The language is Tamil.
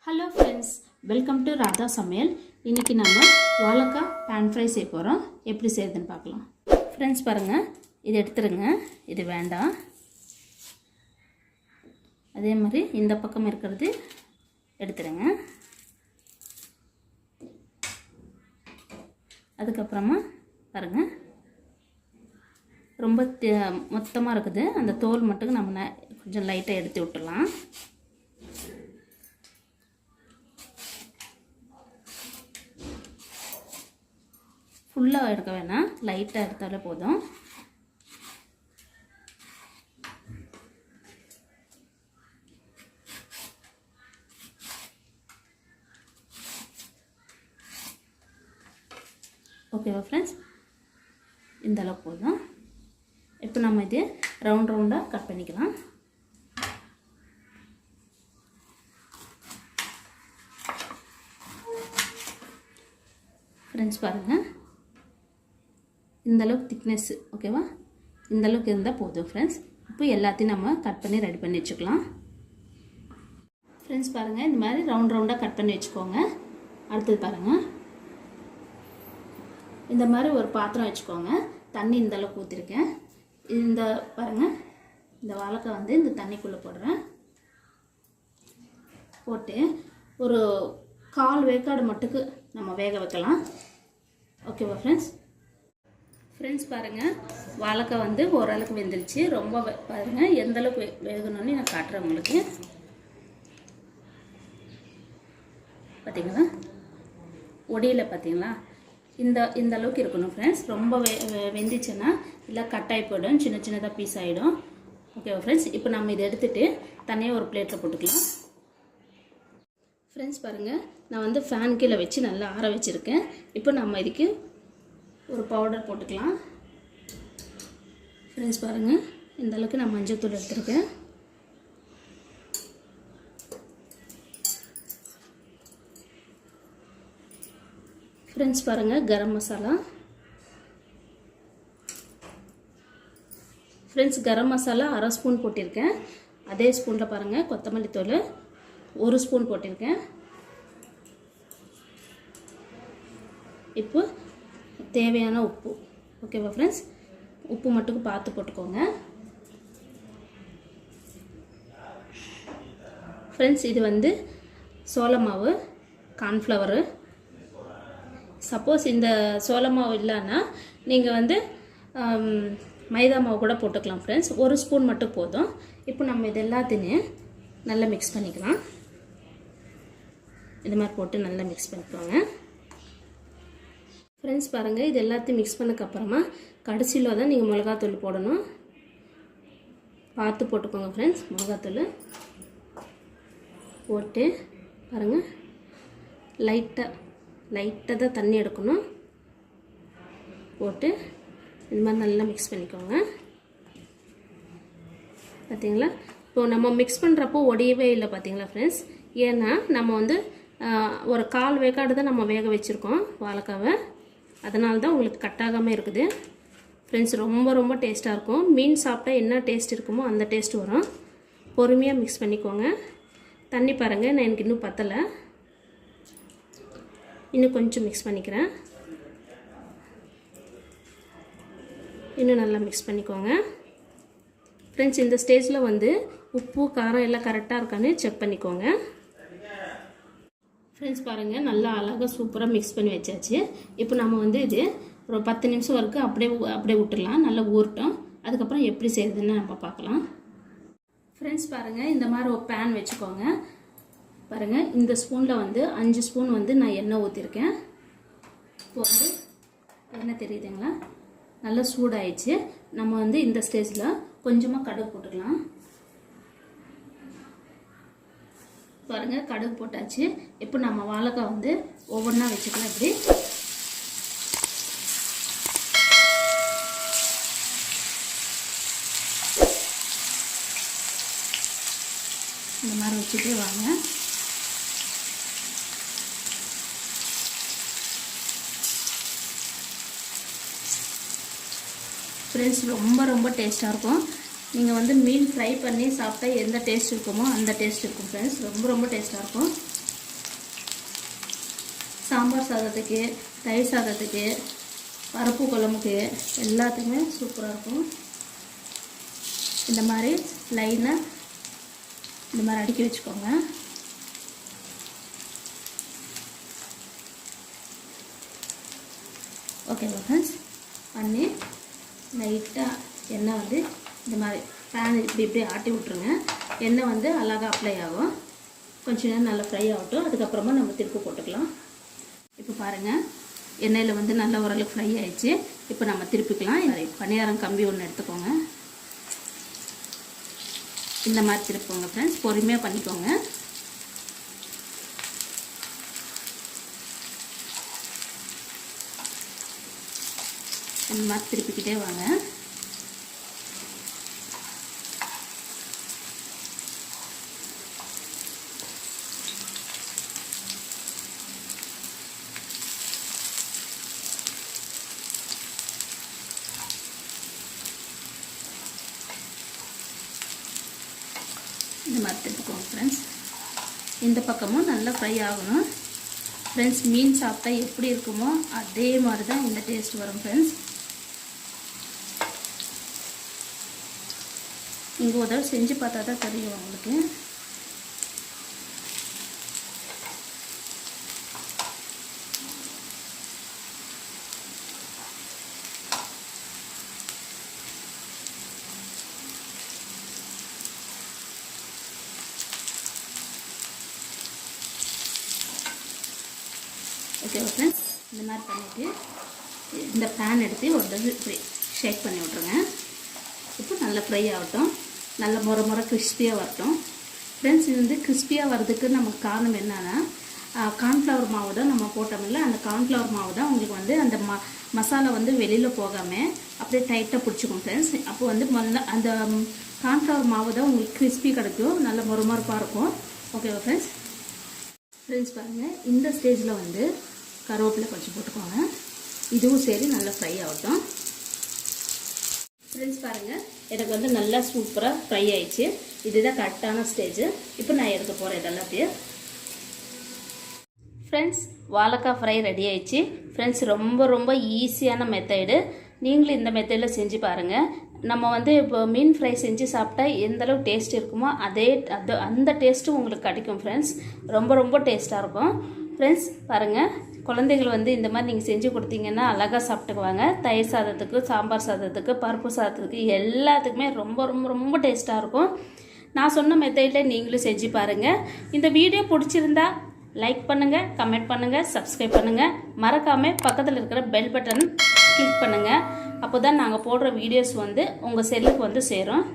Hello friends, welcome to Radha சமையல். இன்றைக்கி நம்ம வாழைக்காய் பேன் ஃப்ரை செய்ய போகிறோம். எப்படி செய்யுதுன்னு பார்க்கலாம். ஃப்ரெண்ட்ஸ் பாருங்கள், இது எடுத்துருங்க, இது வேண்டாம். அதே மாதிரி இந்த பக்கம் இருக்கிறது எடுத்துருங்க. அதுக்கப்புறமா பாருங்கள், ரொம்ப மொத்தமாக இருக்குது. அந்த தோல் மட்டும் நம்ம கொஞ்சம் லைட்டாக எடுத்து விட்டுடலாம். ஃபுல்லாக எடுக்க வேணாம், லைட்டாக எடுத்தாலே போதும். ஓகேவா ஃப்ரெண்ட்ஸ், இந்த அளவுக்கு போதும். இப்போ நம்ம இது ரவுண்டாக கட் பண்ணிக்கலாம். ஃப்ரெண்ட்ஸ் பாருங்கள், இந்தளவுக்கு திக்னஸ்ஸு ஓகேவா, இந்தளவுக்கு இருந்தால் போதும் ஃப்ரெண்ட்ஸ். இப்போ எல்லாத்தையும் நம்ம கட் பண்ணி ரெடி பண்ணி வச்சுக்கலாம். ஃப்ரெண்ட்ஸ் பாருங்கள், இந்த மாதிரி ரவுண்டாக கட் பண்ணி வச்சுக்கோங்க. அடுத்தது பாருங்கள், இந்த மாதிரி ஒரு பாத்திரம் வச்சுக்கோங்க. தண்ணி இந்தளவுக்கு ஊற்றிருக்கேன். இந்த பாருங்கள், இந்த வாழைக்காய் வந்து இந்த தண்ணிக்குள்ளே போடுறேன். போட்டு ஒரு 1/4 வேக்காடு மட்டுக்கு நம்ம வேக வைக்கலாம். ஓகேவா ஃப்ரெண்ட்ஸ். ஃப்ரெண்ட்ஸ் பாருங்கள், வாழைக்காய் வந்து ஓரளவுக்கு வெந்துருச்சு. ரொம்ப பாருங்கள் எந்தளவுக்கு வேகணும்னு நான் காட்டுறேன் உங்களுக்கு. பார்த்தீங்களா, ஒடியில் பார்த்தீங்களா, இந்த அளவுக்கு இருக்கணும் ஃப்ரெண்ட்ஸ். ரொம்ப வெந்துச்சுன்னா இல்லை கட்டாயி போய்டும், சின்ன சின்னதாக பீஸ் ஆகிடும். ஓகேவா ஃப்ரெண்ட்ஸ். இப்போ நம்ம இதை எடுத்துகிட்டு தனியாக ஒரு பிளேட்டில் போட்டுக்கலாம். ஃப்ரெண்ட்ஸ் பாருங்கள், நான் வந்து ஃபேன் கீழே வச்சு நல்லா ஆற வச்சுருக்கேன். இப்போ நம்ம இதுக்கு ஒரு பவுடர் போட்டுக்கலாம். ஃப்ரெண்ட்ஸ் பாருங்கள், இந்த அளவுக்கு நான் மஞ்சள்தூள் எடுத்துருக்கேன். ஃப்ரெண்ட்ஸ் பாருங்கள், கரம் மசாலா. ஃப்ரெண்ட்ஸ் கரம் மசாலா 1/2 ஸ்பூன் போட்டிருக்கேன். அதே ஸ்பூனில் பாருங்கள் கொத்தமல்லி தூள் 1 ஸ்பூன் போட்டிருக்கேன். இப்போ தேவையான உப்பு. ஓகேவா ஃப்ரெண்ட்ஸ், உப்பு மட்டும் பார்த்து போட்டுக்கோங்க. ஃப்ரெண்ட்ஸ் இது வந்து சோள மாவு, கார்ன்ஃப்ளவரு. சப்போஸ் இந்த சோள மாவு இல்லைன்னா நீங்கள் வந்து மைதா மாவு கூட போட்டுக்கலாம் ஃப்ரெண்ட்ஸ். 1 ஸ்பூன் மட்டும் போதும். இப்போ நம்ம இது எல்லாத்தையும் நல்லா மிக்ஸ் பண்ணிக்கலாம். இது மாதிரி போட்டு நல்லா மிக்ஸ் பண்ணிக்கோங்க. ஃப்ரெண்ட்ஸ் பாருங்கள், இது எல்லாத்தையும் மிக்ஸ் பண்ணக்கப்புறமா கடைசியில் தான் நீங்கள் மிளகாத்தூள் போடணும். பார்த்து போட்டுக்கோங்க ஃப்ரெண்ட்ஸ். மிளகாத்தூள் போட்டு பாருங்கள், லைட்டாக தான் தண்ணி எடுக்கணும். போட்டு இது மாதிரி நல்லா மிக்ஸ் பண்ணிக்கோங்க. பார்த்தீங்களா, இப்போது நம்ம மிக்ஸ் பண்ணுறப்போ ஒடியவே இல்லை பார்த்தீங்களா ஃப்ரெண்ட்ஸ். ஏன்னா நம்ம வந்து ஒரு 1/4 வேக்காடு தான் நம்ம வேக வச்சுருக்கோம் வாழைக்காவை. அதனால தான் உங்களுக்கு கட்டாகாமல் இருக்குது ஃப்ரெண்ட்ஸ். ரொம்ப டேஸ்ட்டாக இருக்கும். மீன் சாப்பிட்டா என்ன டேஸ்ட் இருக்குமோ அந்த டேஸ்ட் வரும். பொறுமையாக மிக்ஸ் பண்ணிக்கோங்க. தண்ணி பாருங்கள், நான் எனக்கு இன்னும் பத்தலை, இன்னும் கொஞ்சம் மிக்ஸ் பண்ணிக்கிறேன். இன்னும் நல்லா மிக்ஸ் பண்ணிக்கோங்க ஃப்ரெண்ட்ஸ். இந்த ஸ்டேஜில் வந்து உப்பு காரம் எல்லாம் கரெக்டாக இருக்கான்னு செக் பண்ணிக்கோங்க. ஃப்ரெண்ட்ஸ் பாருங்கள், நல்லா அழகாக சூப்பராக மிக்ஸ் பண்ணி வச்சாச்சு. இப்போ நம்ம வந்து இது ஒரு 10 நிமிஷம் வரைக்கும் அப்படியே விட்டுடலாம், நல்லா ஊறட்டும். அதுக்கப்புறம் எப்படி செய்யுதுன்னு நம்ம பார்க்கலாம். ஃப்ரெண்ட்ஸ் பாருங்கள், இந்த மாதிரி ஒரு பேன் வச்சுக்கோங்க. பாருங்கள், இந்த ஸ்பூனில் வந்து 5 ஸ்பூன் வந்து நான் எண்ணெய் ஊற்றிருக்கேன். இப்போ வந்து எண்ணெய் தெரியுதுங்களா, நல்லா சூடாயிடுச்சு. நம்ம வந்து இந்த ஸ்டேஜில் கொஞ்சமாக கடுகு போட்டுக்கலாம். பாருங்கள், கடுகு போட்டாச்சு. இப்போ நம்ம வாழைக்காய் வந்து ஒவ்வொன்றா வச்சுக்கலாம். இப்படி இந்த மாதிரி வச்சுட்டே வாங்க. ஃப்ரெண்ட்ஸ் ரொம்ப டேஸ்ட்டாக இருக்கும். நீங்கள் வந்து மீன் ஃப்ரை பண்ணி சாப்பிட்டா எந்த டேஸ்ட் இருக்குமோ அந்த டேஸ்ட் இருக்கும் ஃப்ரெண்ட்ஸ். ரொம்ப டேஸ்ட்டாக இருக்கும். சாம்பார் சாதத்துக்கு, தயிர் சாதத்துக்கு, பருப்பு குழம்புக்கு எல்லாத்துக்குமே சூப்பராக இருக்கும். இந்த மாதிரி லைனாக இந்த மாதிரி அடுக்கி வச்சுக்கோங்க. ஓகேவா ஃப்ரெண்ட்ஸ்? பண்ணி லைட்டாக எண்ணெய் வந்து இந்த மாதிரி பேன் இப்படி ஆட்டி விட்ருங்க. எண்ணெய் வந்து அழகாக அப்ளை ஆகும். கொஞ்சம் நேரம் நல்லா ஃப்ரை ஆகட்டும். அதுக்கப்புறமா நம்ம திருப்பி போட்டுக்கலாம். இப்போ பாருங்கள், எண்ணெயில் வந்து நல்லா ஓரளவுக்கு ஃப்ரை ஆகிடுச்சு. இப்போ நம்ம திருப்பிக்கலாம். பணியாரம் கம்பி ஒன்று எடுத்துக்கோங்க. இந்த மாதிரி திருப்போங்க ஃப்ரெண்ட்ஸ், பொறுமையாக பண்ணிக்கோங்க. இந்த மாதிரி திருப்பிக்கிட்டே வாங்க. இந்த மாதிரி திருப்பிக்கோங்க ஃப்ரெண்ட்ஸ். இந்த பக்கமும் நல்லா ஃப்ரை ஆகணும் ஃப்ரெண்ட்ஸ். மீன் சாப்பிட்டா எப்படி இருக்குமோ அதே மாதிரி தான் இந்த டேஸ்ட் வரும் ஃப்ரெண்ட்ஸ். நீங்கள் ஒரு தடவை செஞ்சு பார்த்தா தான் தெரியும் உங்களுக்கு. ஓகே ஃப்ரெண்ட்ஸ், இந்த மாதிரி பண்ணிவிட்டு இந்த பேன் எடுத்து ஒரு தடவை இப்படி ஷேக் பண்ணி விட்ருங்க. இப்போ நல்லா ஃப்ரை ஆகட்டும். நல்லா முறை கிறிஸ்பியாக வரட்டும் ஃப்ரெண்ட்ஸ். இது வந்து கிறிஸ்பியாக வர்றதுக்கு நமக்கு காரணம் என்னென்னா, கார்ன்ஃப்ளவர் மாவு தான் நம்ம போட்டோம்ல, அந்த கார்ன்ஃப்ளவர் மாவு தான் உங்களுக்கு வந்து அந்த மசாலா வந்து வெளியில் போகாமல் அப்படியே டைட்டாக பிடிச்சிக்கும் ஃப்ரெண்ட்ஸ். அப்போ வந்து அந்த கார்ன்ஃப்ளவர் மாவு தான் உங்களுக்கு கிறிஸ்பி கிடைக்கும், நல்ல முறுமுறுப்பாக இருக்கும். ஓகேவா ஃப்ரெண்ட்ஸ்? ஃப்ரெண்ட்ஸ் பாருங்கள், இந்த ஸ்டேஜில் வந்து கருவேப்பிலை கொஞ்சம் போட்டுக்கோங்க. இதுவும் சரி நல்லா ஃப்ரை ஆகட்டும் ஃப்ரெண்ட்ஸ். பாருங்கள், எனக்கு வந்து நல்லா சூப்பராக ஃப்ரை ஆயிடுச்சு. இதுதான் கரெக்டான ஸ்டேஜ். இப்போ நான் எடுக்க போகிறேன் இதெல்லாத்தையும். ஃப்ரெண்ட்ஸ், வாழைக்காய் ஃப்ரை ரெடி ஆயிடுச்சு ஃப்ரெண்ட்ஸ். ரொம்ப ஈஸியான மெத்தடு. நீங்களும் இந்த மெத்தடில் செஞ்சு பாருங்கள். நம்ம வந்து இப்போ மீன் ஃப்ரை செஞ்சு சாப்பிட்டா எந்தளவு டேஸ்ட் இருக்குமோ அந்த டேஸ்ட்டும் உங்களுக்கு கிடைக்கும் ஃப்ரெண்ட்ஸ். ரொம்ப டேஸ்ட்டாக இருக்கும் ஃப்ரெண்ட்ஸ். பாருங்கள், குழந்தைகள் வந்து இந்த மாதிரி நீங்கள் செஞ்சு கொடுத்தீங்கன்னா அழகாக சாப்பிட்டுக்குவாங்க. தயிர் சாதத்துக்கு, சாம்பார் சாதத்துக்கு, பருப்பு சாதத்துக்கு எல்லாத்துக்குமே ரொம்ப டேஸ்ட்டாக இருக்கும். நான் சொன்ன மெத்தடில் நீங்களும் செஞ்சு பாருங்கள். இந்த வீடியோ பிடிச்சிருந்தா லைக் பண்ணுங்கள், கமெண்ட் பண்ணுங்கள், சப்ஸ்கிரைப் பண்ணுங்கள். மறக்காமல் பக்கத்தில் இருக்கிற பெல் பட்டன் கிளிக் பண்ணுங்கள். அப்போ தான் நாங்கள் போடுற வீடியோஸ் வந்து உங்கள் செல்லுக்கு வந்து சேரும்.